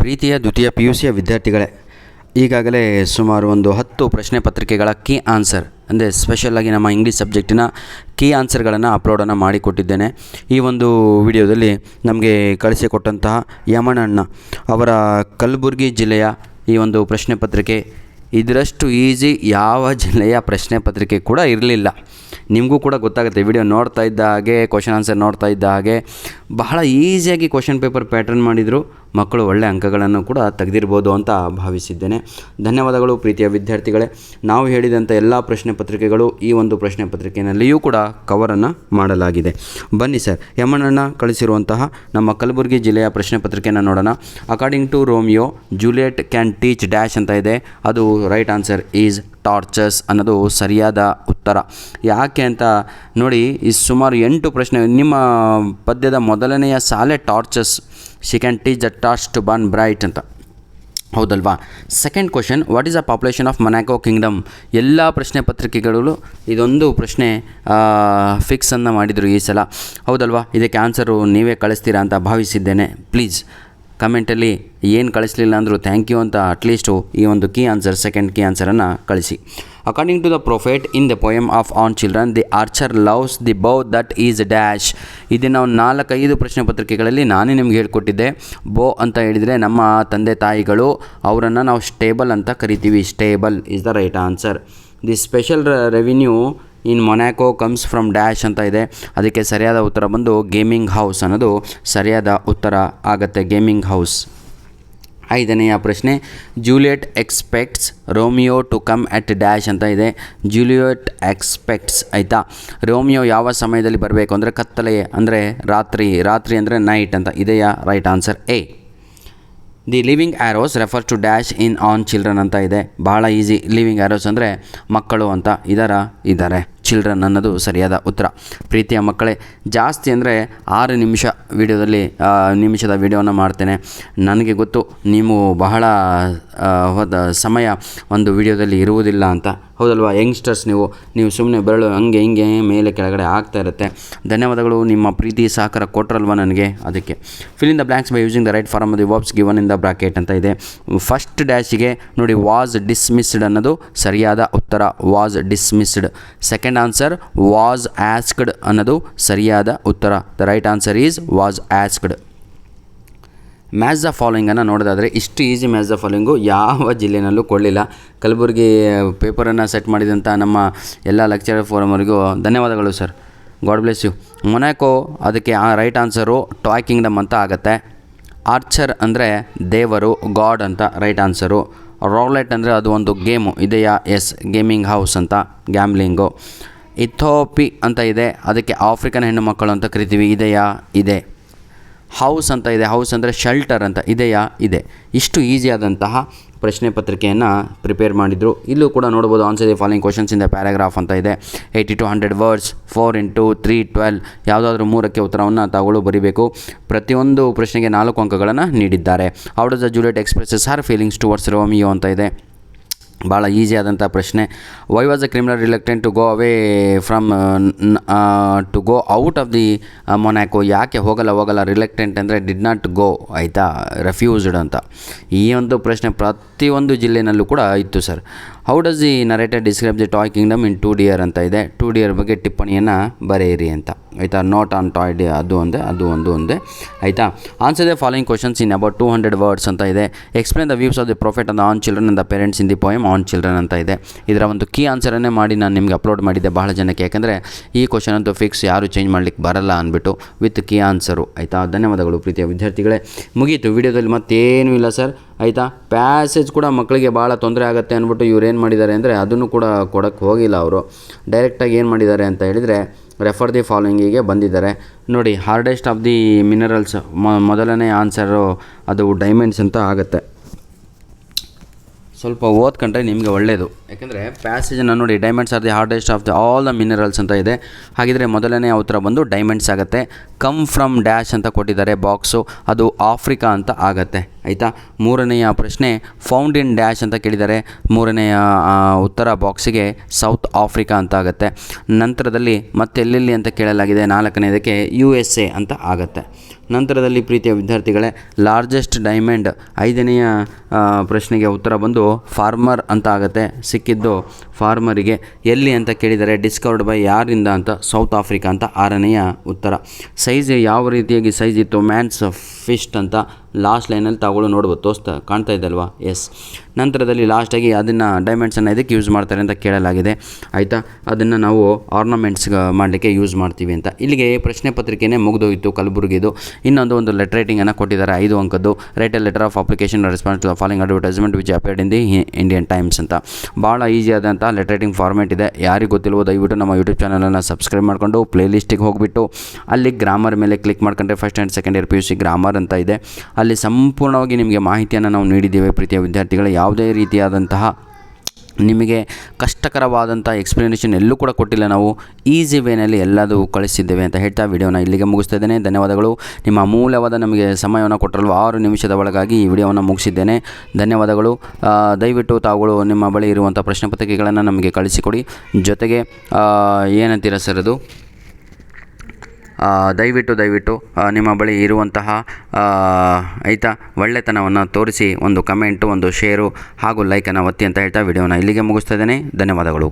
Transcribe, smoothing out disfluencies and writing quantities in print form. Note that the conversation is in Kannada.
ಪ್ರೀತಿಯ ದ್ವಿತೀಯ PUCಯ ವಿದ್ಯಾರ್ಥಿಗಳೇ, ಈಗಾಗಲೇ ಸುಮಾರು ಒಂದು 10 ಪ್ರಶ್ನೆ ಪತ್ರಿಕೆಗಳ ಕೀ ಆನ್ಸರ್ ಅಂದರೆ ಸ್ಪೆಷಲಾಗಿ ನಮ್ಮ ಇಂಗ್ಲೀಷ್ ಸಬ್ಜೆಕ್ಟಿನ ಕೀ ಆನ್ಸರ್ಗಳನ್ನು ಅಪ್ಲೋಡನ್ನು ಮಾಡಿಕೊಟ್ಟಿದ್ದೇನೆ. ಈ ಒಂದು ವಿಡಿಯೋದಲ್ಲಿ ನಮಗೆ ಕಳಿಸಿಕೊಟ್ಟಂತಹ ಯಮನಣ್ಣ ಅವರ ಕಲಬುರಗಿ ಜಿಲ್ಲೆಯ ಈ ಒಂದು ಪ್ರಶ್ನೆ ಪತ್ರಿಕೆ ಇದರಷ್ಟು ಈಸಿ ಯಾವ ಜಿಲ್ಲೆಯ ಪ್ರಶ್ನೆ ಪತ್ರಿಕೆ ಕೂಡ ಇರಲಿಲ್ಲ. ನಿಮಗೂ ಕೂಡ ಗೊತ್ತಾಗುತ್ತೆ, ವಿಡಿಯೋ ನೋಡ್ತಾ ಇದ್ದ ಹಾಗೆ ಕ್ವಶನ್ ಆನ್ಸರ್ ನೋಡ್ತಾ ಇದ್ದ ಹಾಗೆ ಬಹಳ ಈಸಿಯಾಗಿ ಕ್ವಶನ್ ಪೇಪರ್ ಪ್ಯಾಟರ್ನ್ ಮಾಡಿದರು. ಮಕ್ಕಳು ಒಳ್ಳೆಯ ಅಂಕಗಳನ್ನು ಕೂಡ ತೆಗೆದಿರ್ಬೋದು ಅಂತ ಭಾವಿಸಿದ್ದೇನೆ. ಧನ್ಯವಾದಗಳು ಪ್ರೀತಿಯ ವಿದ್ಯಾರ್ಥಿಗಳೇ. ನಾವು ಹೇಳಿದಂಥ ಎಲ್ಲ ಪ್ರಶ್ನೆ ಪತ್ರಿಕೆಗಳು ಈ ಒಂದು ಪ್ರಶ್ನೆ ಪತ್ರಿಕೆಯಲ್ಲಿಯೂ ಕೂಡ ಕವರನ್ನು ಮಾಡಲಾಗಿದೆ. ಬನ್ನಿ ಸರ್, ಯಮನಣ್ಣ ಕಳಿಸಿರುವಂತಹ ನಮ್ಮ ಕಲಬುರಗಿ ಜಿಲ್ಲೆಯ ಪ್ರಶ್ನೆ ಪತ್ರಿಕೆಯನ್ನು ನೋಡೋಣ. According to Romeo Juliet can teach dash ಅಂತ ಇದೆ. ಅದು ರೈಟ್ ಆನ್ಸರ್ ಈಸ್ ಟಾರ್ಚಸ್ ಅನ್ನೋದು ಸರಿಯಾದ ಉತ್ತರ. ಯಾಕೆ ಅಂತ ನೋಡಿ, ಈ ಸುಮಾರು 8 ಪ್ರಶ್ನೆ. ನಿಮ್ಮ ಪದ್ಯದ ಮೊದಲನೆಯ ಸಾಲೆ torches, she can teach the torch to burn bright ಅಂತ, ಹೌದಲ್ವಾ? Second question, what is the population of Monaco kingdom? ಎಲ್ಲ ಪ್ರಶ್ನೆ ಪತ್ರಿಕೆಗಳು ಇದೊಂದು ಪ್ರಶ್ನೆ ಫಿಕ್ಸನ್ನು ಮಾಡಿದರು ಈ ಸಲ, ಹೌದಲ್ವಾ? ಇದಕ್ಕೆ ಆನ್ಸರು ನೀವೇ ಕಳಿಸ್ತೀರಾ ಅಂತ ಭಾವಿಸಿದ್ದೇನೆ. ಪ್ಲೀಸ್ ಕಮೆಂಟಲ್ಲಿ ಏನು ಕಳಿಸಲಿಲ್ಲ ಅಂದರೂ ಥ್ಯಾಂಕ್ ಯು ಅಂತ ಅಟ್ಲೀಸ್ಟು ಈ ಒಂದು ಕೀ ಆನ್ಸರ್, ಸೆಕೆಂಡ್ ಕೀ ಆನ್ಸರನ್ನು ಕಳಿಸಿ. According to the prophet in the poem of on children the archer loves the bow that is dash. ಇದನ್ನು 4-5 ಪ್ರಶ್ನೆ ಪತ್ರಿಕೆಗಳಲ್ಲಿ ನಾನೇ ನಿಮ್ಗೆ ಹೇಳ್ಕೊಟ್ಟಿದ್ದೆ. ಬೋ ಅಂತ ಹೇಳಿದರೆ ನಮ್ಮ ತಂದೆ ತಾಯಿಗಳು, ಅವರನ್ನು ನಾವು ಸ್ಟೇಬಲ್ ಅಂತ ಕರಿತೀವಿ. Stable is the right answer. The special revenue in Monaco comes from dash ಅಂತ ಇದೆ. ಅದಕ್ಕೆ ಸರಿಯಾದ ಉತ್ತರ ಬಂದು ಗೇಮಿಂಗ್ ಹೌಸ್ ಅನ್ನೋದು ಸರಿಯಾದ ಉತ್ತರ ಆಗುತ್ತೆ. Gaming house. 5ನೆಯ ಪ್ರಶ್ನೆ, Juliet expects Romeo to come at dash ಅಂತ ಇದೆ. ಜೂಲಿಯಟ್ ಎಕ್ಸ್ಪೆಕ್ಟ್ಸ್, ಆಯಿತಾ? ರೋಮಿಯೋ ಯಾವ ಸಮಯದಲ್ಲಿ ಬರಬೇಕು ಅಂದರೆ ಕತ್ತಲೆ, ಅಂದರೆ ರಾತ್ರಿ ಅಂದರೆ ನೈಟ್ ಅಂತ. ಇದೆಯಾ? Right answer A. The living arrows refers to dash in an children ಅಂತ ಇದೆ. ಬಹಳ ಈಸಿ. ಲಿವಿಂಗ್ ಆ್ಯರೋಸ್ ಅಂದರೆ ಮಕ್ಕಳು ಅಂತ. ಇದ್ದಾರೆ ಚಿಲ್ಡ್ರನ್ ಅನ್ನೋದು ಸರಿಯಾದ ಉತ್ತರ. ಪ್ರೀತಿಯ ಮಕ್ಕಳೇ, ಜಾಸ್ತಿ ಅಂದರೆ 6 ನಿಮಿಷದ ವಿಡಿಯೋನ ಮಾಡ್ತೇನೆ. ನನಗೆ ಗೊತ್ತು ನೀವು ಬಹಳ ಸಮಯ ಒಂದು ವಿಡಿಯೋದಲ್ಲಿ ಇರುವುದಿಲ್ಲ ಅಂತ, ಹೌದಲ್ವಾ? ಯಂಗ್ಸ್ಟರ್ಸ್ ನೀವು ಸುಮ್ಮನೆ ಬೆರಳು ಹಂಗೆ ಹಿಂಗೆ ಮೇಲೆ ಕೆಳಗಡೆ ಆಗ್ತಾ ಇರುತ್ತೆ. ಧನ್ಯವಾದಗಳು, ನಿಮ್ಮ ಪ್ರೀತಿ ಸಹಕಾರ ಕೊಟ್ರಲ್ವ ನನಗೆ, ಅದಕ್ಕೆ. Fill in the blanks by using the right form of the verbs given in the bracket ಅಂತ ಇದೆ. ಫಸ್ಟ್ ಡ್ಯಾಶಿಗೆ ನೋಡಿ ವಾಸ್ ಡಿಸ್ಮಿಸ್ಡ್ ಅನ್ನೋದು ಸರಿಯಾದ ಉತ್ತರ. Was dismissed. Second answer was asked ಅನ್ನೋದು ಸರಿಯಾದ ಉತ್ತರ. The right answer is was asked. Match the ಫಾಲೋಯಿಂಗನ್ನು ನೋಡೋದಾದರೆ ಇಷ್ಟು ಈಸಿ ಮ್ಯಾಚ್ ದ ಫಾಲೋಯಿಂಗು ಯಾವ ಜಿಲ್ಲೆನಲ್ಲೂ ಕೊಡಲಿಲ್ಲ. ಕಲಬುರಗಿ ಪೇಪರನ್ನು ಸೆಟ್ ಮಾಡಿದಂಥ ನಮ್ಮ ಎಲ್ಲ ಲೆಕ್ಚರರ್ ಫೋರಮ್ವರೆಗೂ ಧನ್ಯವಾದಗಳು sir. God bless you. Monaco ಅದಕ್ಕೆ ರೈಟ್ ಆನ್ಸರು ಟಾಯ್ ಕಿಂಗ್ಡಮ್ ಅಂತ ಆಗುತ್ತೆ. ಆರ್ಚರ್ ಅಂದರೆ ದೇವರು, ಗಾಡ್ ಅಂತ ರೈಟ್ ಆನ್ಸರು. ರೋಲೆಟ್ ಅಂದರೆ ಅದು ಒಂದು ಗೇಮು, ಇದೆಯಾ? ಎಸ್. ಗೇಮಿಂಗ್ ಹೌಸ್ ಅಂತ, ಗ್ಯಾಮ್ಲಿಂಗು. ಇಥೋಪಿ ಅಂತ ಇದೆ, ಅದಕ್ಕೆ ಆಫ್ರಿಕನ್ ಹೆಣ್ಣು ಮಕ್ಕಳು ಅಂತ ಕರಿತೀವಿ, ಇದೆಯಾ? ಇದೆ. ಹೌಸ್ ಅಂತ ಇದೆ, ಹೌಸ್ ಅಂದರೆ ಶೆಲ್ಟರ್ ಅಂತ, ಇದೆಯಾ? ಇದೆ. ಇಷ್ಟು ಈಸಿಯಾದಂತಹ ಪ್ರಶ್ನೆ ಪತ್ರಿಕೆಯನ್ನು ಪ್ರಿಪೇರ್ ಮಾಡಿದರು. ಇಲ್ಲೂ ಕೂಡ ನೋಡ್ಬೋದು, answer the following questions in the paragraph ಅಂತ ಇದೆ. 80 to 100 ವರ್ಡ್ಸ್, 4 into 3 12. ಯಾವುದಾದ್ರೂ 3ಕ್ಕೆ ಉತ್ತರವನ್ನು ತಾವುಗಳು ಬರೀಬೇಕು. ಪ್ರತಿಯೊಂದು ಪ್ರಶ್ನೆಗೆ 4 ಅಂಕಗಳನ್ನು ನೀಡಿದ್ದಾರೆ. How does the Juliet expresses her feelings towards Romeo ಅಂತ ಇದೆ. ಭಾಳ ಈಸಿಯಾದಂಥ ಪ್ರಶ್ನೆ. Why was the criminal reluctant to go away from to go out of the Monaco? ಯಾಕೆ ಹೋಗಲ್ಲ ರಿಲಕ್ಟೆಂಟ್ ಅಂದರೆ ಡಿಡ್ ನಾಟ್ ಗೋ, ಆಯಿತಾ? ರೆಫ್ಯೂಸ್ಡ್ ಅಂತ. ಈ ಒಂದು ಪ್ರಶ್ನೆ ಪ್ರತಿಯೊಂದು ಜಿಲ್ಲೆನಲ್ಲೂ ಕೂಡ ಇತ್ತು sir. How does the narrator describe the toy Kingdom in 2 dear ಅಂತ ಇದೆ. 2 ಡಿಯರ್ ಬಗ್ಗೆ ಟಿಪ್ಪಣಿಯನ್ನು ಬರೆಯಿರಿ ಅಂತ, ಆಯಿತಾ? ನಾಟ್ ಆನ್ ಟಾಯ್ ಡೇ, ಅದು ಒಂದೇ, ಆಯಿತಾ? Answer the following questions in about 200 words ಅಂತ ಇದೆ. Explain the views of the prophet on the on children and the parents in the poem on children ಅಂತ ಇದೆ. ಇದರ ಒಂದು ಕೀ ಆನ್ಸರನ್ನೇ ಮಾಡಿ ನಾನು ನಿಮಗೆ ಅಪ್ಲೋಡ್ ಮಾಡಿದ್ದೆ ಬಹಳ ಜನಕ್ಕೆ, ಯಾಕೆಂದರೆ ಈ ಕ್ವಶನ್ ಅಂತೂ ಫಿಕ್ಸ್, ಯಾರು ಚೇಂಜ್ ಮಾಡಲಿಕ್ಕೆ ಬರಲ್ಲ ಅಂದ್ಬಿಟ್ಟು, ವಿತ್ ಕೀ ಆನ್ಸರು, ಆಯಿತಾ? ಧನ್ಯವಾದಗಳು ಪ್ರೀತಿಯ ವಿದ್ಯಾರ್ಥಿಗಳೇ. ಮುಗೀತು, ವಿಡಿಯೋದಲ್ಲಿ ಮತ್ತೇನೂ ಇಲ್ಲ ಸರ್, ಆಯಿತಾ? ಪ್ಯಾಸೇಜ್ ಕೂಡ ಮಕ್ಕಳಿಗೆ ಭಾಳ ತೊಂದರೆ ಆಗುತ್ತೆ ಅಂದ್ಬಿಟ್ಟು ಇವ್ರು ಏನು ಮಾಡಿದ್ದಾರೆ ಅಂದರೆ ಅದನ್ನು ಕೂಡ ಕೊಡೋಕ್ಕೆ ಹೋಗಿಲ್ಲ. ಅವರು ಡೈರೆಕ್ಟಾಗಿ ಏನು ಮಾಡಿದ್ದಾರೆ ಅಂತ ಹೇಳಿದರೆ ರೆಫರ್ ದಿ ಫಾಲೋಯಿಂಗಿಗೆ ಬಂದಿದ್ದಾರೆ. ನೋಡಿ, ಹಾರ್ಡೆಸ್ಟ್ ಆಫ್ ದಿ ಮಿನರಲ್ಸ್ ಮೊದಲನೇ ಆನ್ಸರು ಅದು ಡೈಮಂಡ್ಸ್ ಅಂತ ಆಗುತ್ತೆ. ಸ್ವಲ್ಪ ಓದ್ಕೊಂಡ್ರೆ ನಿಮಗೆ ಒಳ್ಳೆಯದು, ಯಾಕೆಂದರೆ ಪ್ಯಾಸೇಜನ್ನು ನೋಡಿ, diamonds R the hardest of the all the minerals ಅಂತ ಇದೆ. ಹಾಗಿದ್ರೆ ಮೊದಲನೇ ಉತ್ತರ ಬಂದು ಡೈಮಂಡ್ಸ್ ಆಗುತ್ತೆ. ಕಮ್ ಫ್ರಮ್ ಡ್ಯಾಶ್ ಅಂತ ಕೊಟ್ಟಿದ್ದಾರೆ ಬಾಕ್ಸು, ಅದು ಆಫ್ರಿಕಾ ಅಂತ ಆಗುತ್ತೆ, ಆಯಿತಾ? 3ನೆಯ ಪ್ರಶ್ನೆ ಫೌಂಡ್ ಇನ್ ಡ್ಯಾಶ್ ಅಂತ ಕೇಳಿದ್ದಾರೆ. 3ನೆಯ ಉತ್ತರ ಬಾಕ್ಸಿಗೆ ಸೌತ್ ಆಫ್ರಿಕಾ ಅಂತ ಆಗುತ್ತೆ. ನಂತರದಲ್ಲಿ ಮತ್ತೆ ಎಲ್ಲೆಲ್ಲಿ ಅಂತ ಕೇಳಲಾಗಿದೆ. 4ನೇದಕ್ಕೆ USA ಅಂತ ಆಗುತ್ತೆ. ನಂತರದಲ್ಲಿ ಪ್ರೀತಿಯ ವಿದ್ಯಾರ್ಥಿಗಳೇ, ಲಾರ್ಜೆಸ್ಟ್ ಡೈಮಂಡ್ 5ನೆಯ ಪ್ರಶ್ನೆಗೆ ಉತ್ತರ ಬಂದು ಫಾರ್ಮರ್ ಅಂತ ಆಗುತ್ತೆ. ಸಿಕ್ಕಿದ್ದು ಫಾರ್ಮರಿಗೆ. ಎಲ್ಲಿ ಅಂತ ಕೇಳಿದರೆ ಡಿಸ್ಕವರ್ಡ್ ಬೈ ಯಾರಿಂದ ಅಂತ ಸೌತ್ ಆಫ್ರಿಕಾ ಅಂತ 6ನೆಯ ಉತ್ತರ. ಸೈಜ್ ಯಾವ ರೀತಿಯಾಗಿ ಸೈಜ್ ಇತ್ತು, ಮ್ಯಾನ್ಸ್ ಫಿಸ್ಟ್ ಅಂತ ಲಾಸ್ಟ್ ಲೈನಲ್ಲಿ ತಾವುಗಳು ನೋಡ್ಬೋದು, ಕಾಣ್ತಾ ಇದೆ ಅಲ್ವಾ? ಎಸ್. ನಂತರದಲ್ಲಿ ಲಾಸ್ಟಾಗಿ ಅದನ್ನು ಡೈಮಂಡ್ಸನ್ನು ಇದಕ್ಕೆ ಯೂಸ್ ಮಾಡ್ತಾರೆ ಅಂತ ಕೇಳಲಾಗಿದೆ. ಆಯಿತಾ, ಅದನ್ನು ನಾವು ಆರ್ನಮೆಂಟ್ಸ್ ಮಾಡಲಿಕ್ಕೆ ಯೂಸ್ ಮಾಡ್ತೀವಿ ಅಂತ. ಇಲ್ಲಿಗೆ ಪ್ರಶ್ನೆ ಪತ್ರಿಕೆನೇ ಮುಗಿದೋಯಿತು ಕಲಬುರಗಿದು. ಇನ್ನೊಂದು ಲೆಟರ್ ರೈಟಿಂಗನ್ನು ಕೊಟ್ಟಿದ್ದಾರೆ 5 ಅಂಕದ್ದು. Write a letter of application response to the following advertisement which appeared in the Indian Times ಅಂತ. ಭಾಳ ಈಸಿ ಆದಂಥ ಲೆಟರ್ ರೈಟಿಂಗ್ ಫಾರ್ಮೇಟ್ ಇದೆ. ಯಾರಿಗೆ ಗೊತ್ತಿಲ್ವೋ ದಯವಿಟ್ಟು ನಮ್ಮ ಯೂಟ್ಯೂಬ್ ಚಾನಲನ್ನು ಸಬ್ಸ್ಕ್ರೈಬ್ ಮಾಡಿಕೊಂಡು ಪ್ಲೇಲಿಸ್ಟಿಗೆ ಹೋಗಿಬಿಟ್ಟು ಅಲ್ಲಿ ಗ್ರಾಮರ್ ಮೇಲೆ ಕ್ಲಿಕ್ ಮಾಡ್ಕೊಂಡ್ರೆ first and second year PUC grammar ಅಂತ ಇದೆ. ಅಲ್ಲಿ ಸಂಪೂರ್ಣವಾಗಿ ನಿಮಗೆ ಮಾಹಿತಿಯನ್ನು ನಾವು ನೀಡಿದ್ದೇವೆ ಪ್ರೀತಿಯ ವಿದ್ಯಾರ್ಥಿಗಳು. ಯಾವುದೇ ರೀತಿಯಾದಂತಹ ನಿಮಗೆ ಕಷ್ಟಕರವಾದಂಥ ಎಕ್ಸ್ಪ್ಲನೇಷನ್ ಎಲ್ಲೂ ಕೂಡ ಕೊಟ್ಟಿಲ್ಲ. ನಾವು ಈಸಿ ವೇನಲ್ಲಿ ಎಲ್ಲದೂ ಕಳಿಸಿದ್ದೇವೆ ಅಂತ ಹೇಳ್ತಾ ವಿಡಿಯೋನ ಇಲ್ಲಿಗೆ ಮುಗಿಸ್ತಾ ಇದ್ದೇನೆ. ಧನ್ಯವಾದಗಳು. ನಿಮ್ಮ ಅಮೂಲ್ಯವಾದ ನಮಗೆ ಸಮಯವನ್ನು ಕೊಟ್ಟರಲ್ವ 6 ನಿಮಿಷದ ಒಳಗಾಗಿ ಈ ವಿಡಿಯೋವನ್ನು ಮುಗಿಸಿದ್ದೇನೆ. ಧನ್ಯವಾದಗಳು. ದಯವಿಟ್ಟು ತಾವುಗಳು ನಿಮ್ಮ ಬಳಿ ಇರುವಂಥ ಪ್ರಶ್ನೆ ಪತ್ರಿಕೆಗಳನ್ನು ನಮಗೆ ಕಳಿಸಿಕೊಡಿ. ಜೊತೆಗೆ ಏನಂತೀರ ಸರ್ ಅದು, ದಯವಿಟ್ಟು ನಿಮ್ಮ ಬಳಿ ಇರುವಂತಹ ಆಯಿತಾ ಒಳ್ಳೆತನವನ್ನು ತೋರಿಸಿ ಒಂದು ಕಮೆಂಟು, ಒಂದು ಶೇರು ಹಾಗೂ ಲೈಕನ್ನು ಒತ್ತಿ ಅಂತ ಹೇಳ್ತಾ ವಿಡಿಯೋನ ಇಲ್ಲಿಗೆ ಮುಗಿಸ್ತಾ ಇದ್ದೇನೆ. ಧನ್ಯವಾದಗಳು.